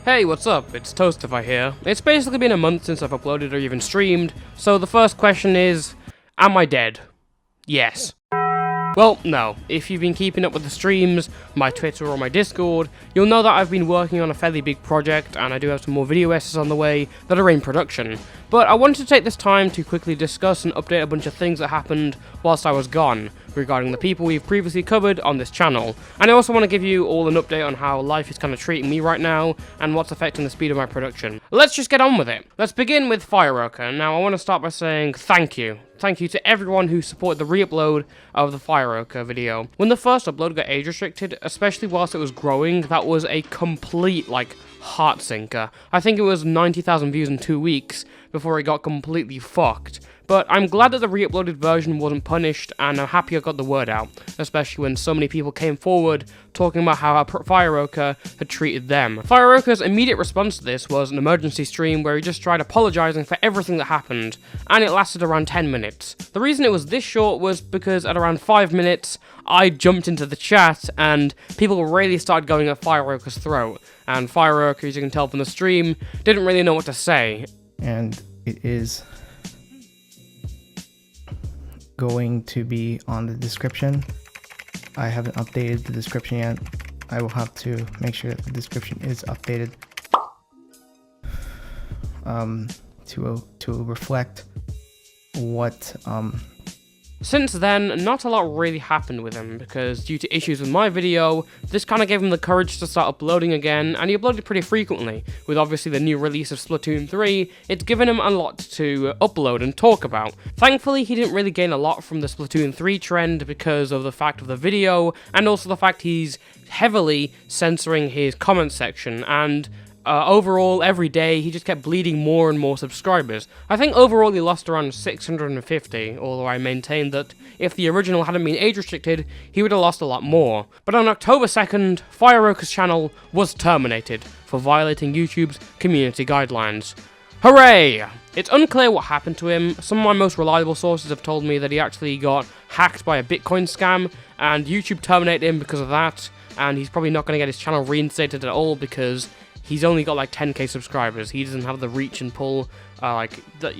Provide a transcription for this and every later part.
Hey, what's up? It's Toastify here. It's basically been a month since I've uploaded or even streamed, so the first question is, am I dead? Yes. Well, no. If you've been keeping up with the streams, my Twitter or my Discord, you'll know that I've been working on a fairly big project, and I do have some more video essays on the way that are in production. But I wanted to take this time to quickly discuss and update a bunch of things that happened whilst I was gone, regarding the people we've previously covered on this channel. And I also want to give you all an update on how life is kind of treating me right now, and what's affecting the speed of my production. Let's just get on with it. Let's begin with Fireroka. Now I want to start by saying thank you. Thank you to everyone who supported the re-upload of the Fireroka video. When the first upload got age restricted, especially whilst it was growing, that was a complete, heart sinker. I think it was 90,000 views in 2 weeks before it got completely fucked. But I'm glad that the re-uploaded version wasn't punished, and I'm happy I got the word out, especially when so many people came forward talking about how Fireroka had treated them. Fireroka's immediate response to this was an emergency stream where he just tried apologizing for everything that happened, and it lasted around 10 minutes. The reason it was this short was because at around 5 minutes, I jumped into the chat, and people really started going at Fireroka's throat, and Fireroka, as you can tell from the stream, didn't really know what to say. And it is going to be on the description. I haven't updated the description yet. I will have to make sure that the description is updated to reflect what Since then, not a lot really happened with him, because due to issues with my video, this kind of gave him the courage to start uploading again, and he uploaded pretty frequently. With obviously the new release of Splatoon 3, it's given him a lot to upload and talk about. Thankfully, he didn't really gain a lot from the Splatoon 3 trend because of the fact of the video, and also the fact he's heavily censoring his comment section, and overall, every day, he just kept bleeding more and more subscribers. I think overall he lost around 650, although I maintain that if the original hadn't been age restricted, he would have lost a lot more. But on October 2nd, Fireroka's channel was terminated for violating YouTube's community guidelines. Hooray! It's unclear what happened to him. Some of my most reliable sources have told me that he actually got hacked by a Bitcoin scam, and YouTube terminated him because of that, and he's probably not going to get his channel reinstated at all because he's only got 10k subscribers. He doesn't have the reach and pull like other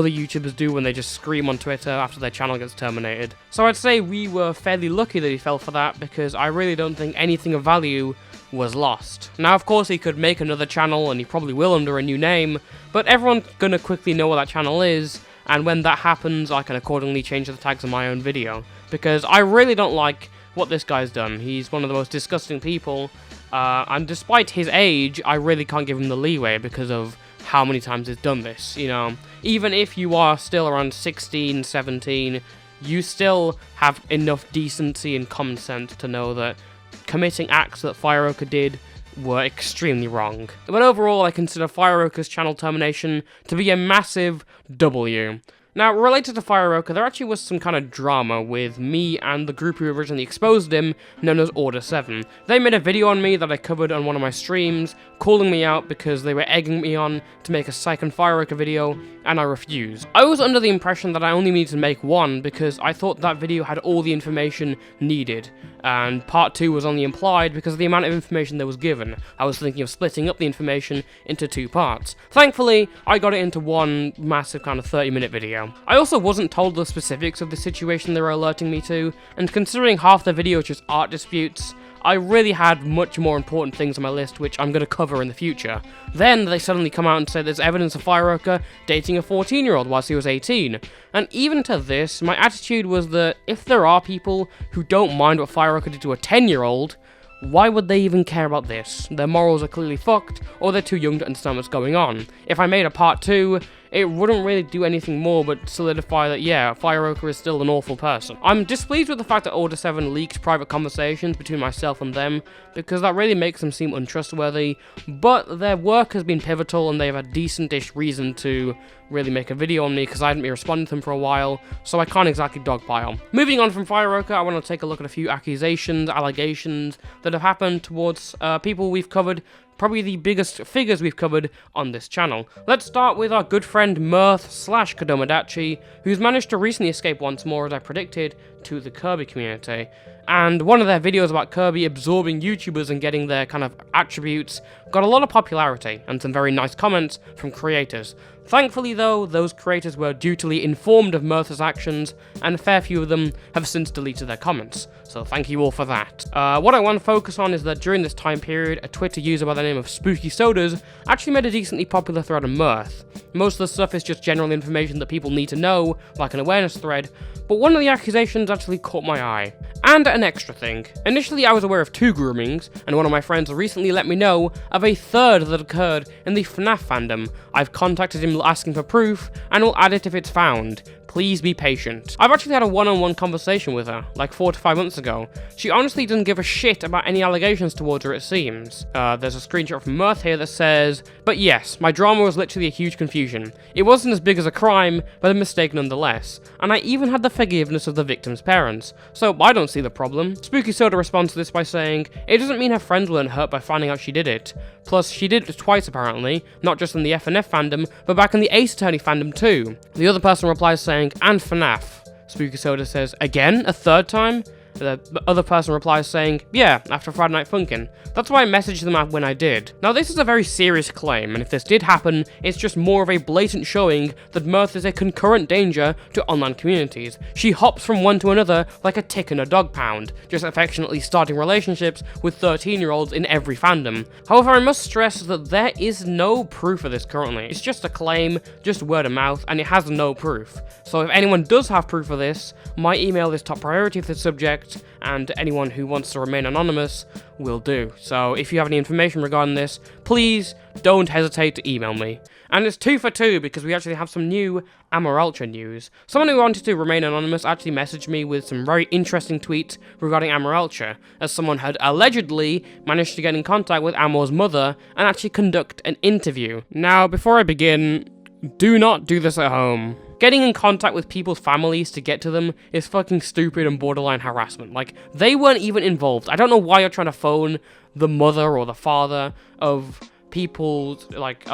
YouTubers do when they just scream on Twitter after their channel gets terminated. So I'd say we were fairly lucky that he fell for that, because I really don't think anything of value was lost. Now, of course, he could make another channel, and he probably will under a new name, but everyone's gonna quickly know what that channel is, and when that happens, I can accordingly change the tags on my own video, because I really don't like what this guy's done. He's one of the most disgusting people. And despite his age, I really can't give him the leeway because of how many times he's done this, you know. Even if you are still around 16, 17, you still have enough decency and common sense to know that committing acts that Fireroka did were extremely wrong. But overall, I consider Fireroka's channel termination to be a massive W. Now, related to Fireroka, there actually was some kind of drama with me and the group who originally exposed him, known as Order 7. They made a video on me that I covered on one of my streams, calling me out because they were egging me on to make a second Fireroka video, and I refused. I was under the impression that I only needed to make one because I thought that video had all the information needed, and part 2 was only implied because of the amount of information that was given. I was thinking of splitting up the information into 2 parts. Thankfully, I got it into one massive kind of 30-minute video. I also wasn't told the specifics of the situation they were alerting me to, and considering half the video is just art disputes, I really had much more important things on my list which I'm going to cover in the future. Then they suddenly come out and say there's evidence of Fireroka dating a 14-year-old whilst he was 18. And even to this, my attitude was that if there are people who don't mind what Fireroka did to a 10-year-old, why would they even care about this? Their morals are clearly fucked, or they're too young to understand what's going on. If I made a part 2, it wouldn't really do anything more but solidify that, yeah, Fireroka is still an awful person. I'm displeased with the fact that Order 7 leaked private conversations between myself and them, because that really makes them seem untrustworthy, but their work has been pivotal and they've had decent-ish reason to really make a video on me because I hadn't been responding to them for a while, so I can't exactly dogpile. Moving on from Fireroka, I want to take a look at a few accusations, allegations that have happened towards people we've covered, probably the biggest figures we've covered on this channel. Let's start with our good friend Mirth / Kodomodachi, who's managed to recently escape once more, as I predicted, to the Kirby community. And one of their videos about Kirby absorbing YouTubers and getting their kind of attributes got a lot of popularity and some very nice comments from creators. Thankfully though, those creators were dutifully informed of Mirth's actions, and a fair few of them have since deleted their comments, so thank you all for that. What I want to focus on is that during this time period, a Twitter user by the name of Spooky Sodas actually made a decently popular thread on Mirth. Most of the stuff is just general information that people need to know, like an awareness thread, but one of the accusations actually caught my eye. And an extra thing. Initially I was aware of 2 groomings, and one of my friends recently let me know of a third that occurred in the FNAF fandom. I've contacted him asking for proof, and will add it if it's found. Please be patient. I've actually had a one-on-one conversation with her, like 4 to 5 months ago. She honestly doesn't give a shit about any allegations towards her, it seems. There's a screenshot from Mirth here that says, "But yes, my drama was literally a huge confusion. It wasn't as big as a crime, but a mistake nonetheless. And I even had the forgiveness of the victim's parents. So I don't see the problem." Spooky Soda responds to this by saying, it doesn't mean her friends weren't hurt by finding out she did it. Plus, she did it twice apparently, not just in the FNF fandom, but back in the Ace Attorney fandom too. The other person replies saying, "And FNAF." Spooky Soda says, "Again? A third time?" The other person replies saying, "Yeah, after Friday Night Funkin'. That's why I messaged them out when I did." Now this is a very serious claim, and if this did happen, it's just more of a blatant showing that Mirth is a concurrent danger to online communities. She hops from one to another like a tick in a dog pound, just affectionately starting relationships with 13-year-olds in every fandom. However, I must stress that there is no proof of this currently. It's just a claim, just word of mouth, and it has no proof. So if anyone does have proof of this, my email is top priority for the subject, and anyone who wants to remain anonymous will do. So if you have any information regarding this, please don't hesitate to email me. And it's 2 for 2 because we actually have some new AmorAltra news. Someone who wanted to remain anonymous actually messaged me with some very interesting tweets regarding AmorAltra, as someone had allegedly managed to get in contact with Amor's mother and actually conduct an interview. Now, before I begin, do not do this at home. Getting in contact with people's families to get to them is fucking stupid and borderline harassment. Like, they weren't even involved. I don't know why you're trying to phone the mother or the father of people, like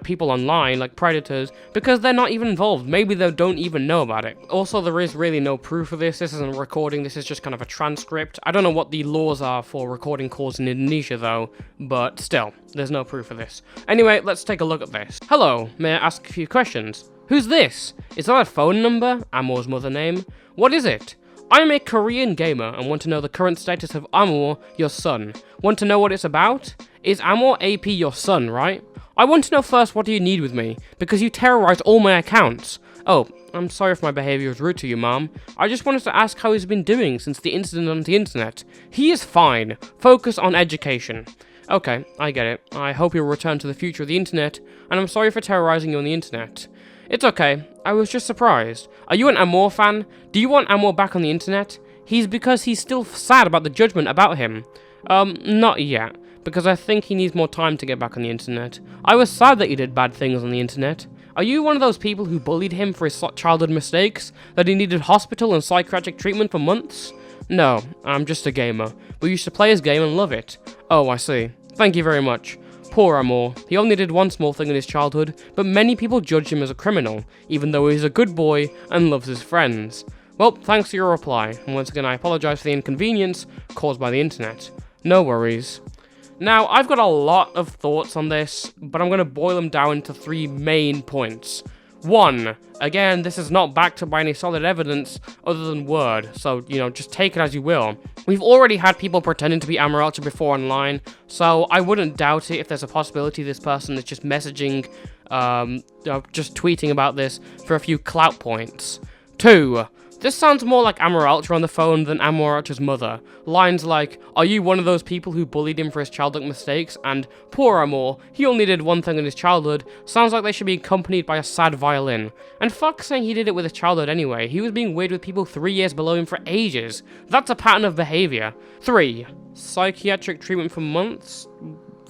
people online, like predators, because they're not even involved. Maybe they don't even know about it. Also, there is really no proof of this. This isn't a recording. This is just kind of a transcript. I don't know what the laws are for recording calls in Indonesia, though, but still, there's no proof of this. Anyway, let's take a look at this. Hello, may I ask a few questions? Who's this? Is that a phone number? Amor's mother name? What is it? I'm a Korean gamer and want to know the current status of Amor, your son. Want to know what it's about? Is Amor AP your son, right? I want to know first, what do you need with me? Because you terrorized all my accounts. Oh, I'm sorry if my behavior was rude to you, Mom. I just wanted to ask how he's been doing since the incident on the internet. He is fine. Focus on education. Okay, I get it. I hope you'll return to the future of the internet, and I'm sorry for terrorizing you on the internet. It's okay, I was just surprised. Are you an Amor fan? Do you want Amor back on the internet? Because he's still sad about the judgment about him. Not yet, because I think he needs more time to get back on the internet. I was sad that he did bad things on the internet. Are you one of those people who bullied him for his childhood mistakes, that he needed hospital and psychiatric treatment for months? No, I'm just a gamer. We used to play his game and love it. Oh, I see. Thank you very much. Poor Amor. He only did one small thing in his childhood, but many people judge him as a criminal, even though he's a good boy and loves his friends. Well, thanks for your reply, and once again I apologise for the inconvenience caused by the internet. No worries. Now, I've got a lot of thoughts on this, but I'm going to boil them down to 3 main points. 1. Again, this is not backed up by any solid evidence other than word, so, just take it as you will. We've already had people pretending to be AmorAltra before online, so I wouldn't doubt it if there's a possibility this person is just messaging, just tweeting about this for a few clout points. 2. This sounds more like AmorAltra on the phone than AmorAltra's mother. Lines like, "Are you one of those people who bullied him for his childhood mistakes?" and "Poor Amor, he only did one thing in his childhood," sounds like they should be accompanied by a sad violin. And fuck saying he did it with his childhood anyway. He was being weird with people 3 years below him for ages. That's a pattern of behavior. 3. Psychiatric treatment for months?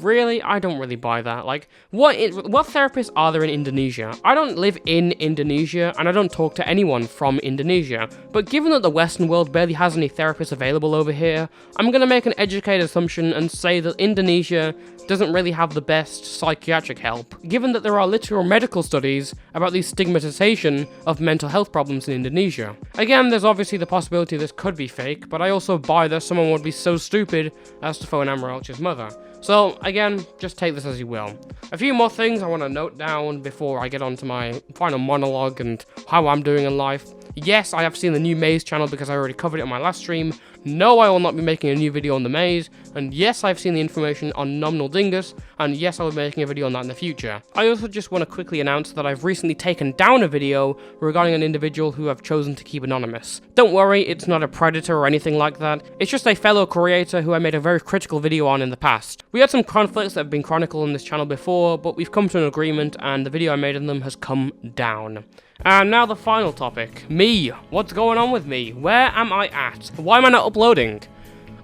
really, I don't really buy that. Like, what therapists are there in Indonesia? I don't live in Indonesia, and I don't talk to anyone from Indonesia, but given that the Western world barely has any therapists available over here, I'm gonna make an educated assumption and say that Indonesia doesn't really have the best psychiatric help, given that there are literal medical studies about the stigmatization of mental health problems in Indonesia. Again, there's obviously the possibility this could be fake, but I also buy that someone would be so stupid as to phone AmorAltra's mother. So, again, just take this as you will. A few more things I want to note down before I get on to my final monologue and how I'm doing in life. Yes, I have seen the new Maze channel because I already covered it on my last stream. No, I will not be making a new video on the Maze. And yes, I've seen the information on Nominal Dingus. And yes, I will be making a video on that in the future. I also just want to quickly announce that I've recently taken down a video regarding an individual who I've chosen to keep anonymous. Don't worry, it's not a predator or anything like that. It's just a fellow creator who I made a very critical video on in the past. We had some conflicts that have been chronicled on this channel before, but we've come to an agreement and the video I made on them has come down. And now the final topic. Me. What's going on with me? Where am I at? Why am I not uploading?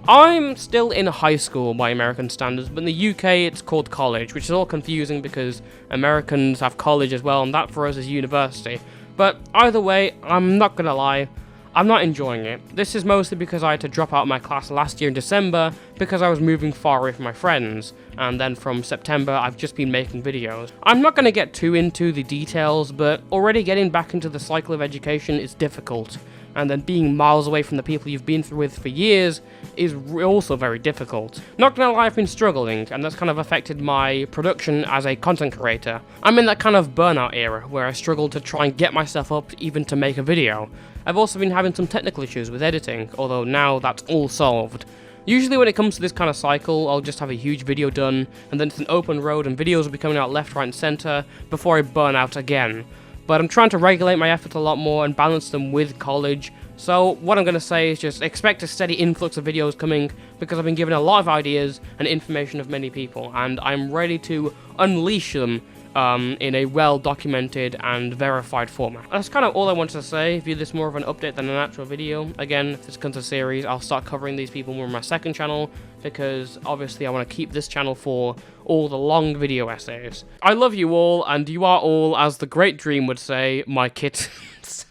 I'm still in high school by American standards, but in the UK it's called college, which is all confusing because Americans have college as well, and that for us is university. But either way, I'm not gonna lie, I'm not enjoying it. This is mostly because I had to drop out of my class last year in December because I was moving far away from my friends, and then from September I've just been making videos. I'm not going to get too into the details, but already getting back into the cycle of education is difficult, and then being miles away from the people you've been through with for years is also very difficult. Not gonna lie, I've been struggling, and that's kind of affected my production as a content creator. I'm in that kind of burnout era where I struggle to try and get myself up even to make a video. I've also been having some technical issues with editing, although now that's all solved. Usually when it comes to this kind of cycle, I'll just have a huge video done, and then it's an open road and videos will be coming out left, right and centre before I burn out again. But I'm trying to regulate my efforts a lot more and balance them with college, so what I'm going to say is just expect a steady influx of videos coming, because I've been given a lot of ideas and information of many people, and I'm ready to unleash them in a well-documented and verified format. That's kind of all I wanted to say. View this more of an update than an actual video. Again, if this becomes a series, I'll start covering these people more on my second channel, because obviously I want to keep this channel for all the long video essays. I love you all, and you are all, as the great Dream would say, my kittens.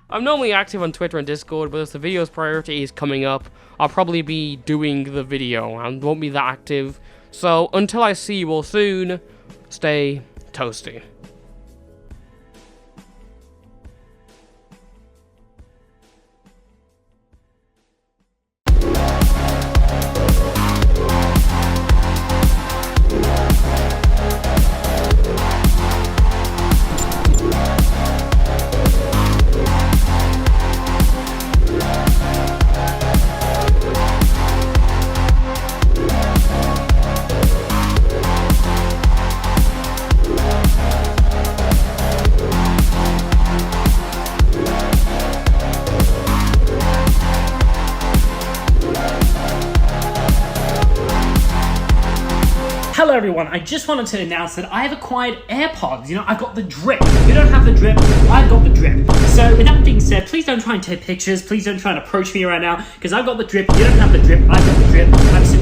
I'm normally active on Twitter and Discord, but as the video's priority is coming up, I'll probably be doing the video and won't be that active. So until I see you all soon, stay toasty. Hello everyone, I just wanted to announce that I have acquired AirPods. You know, I got the drip. You don't have the drip, I've got the drip. So with that being said, please don't try and take pictures, please don't try and approach me right now, because I've got the drip, you don't have the drip, I've got the drip.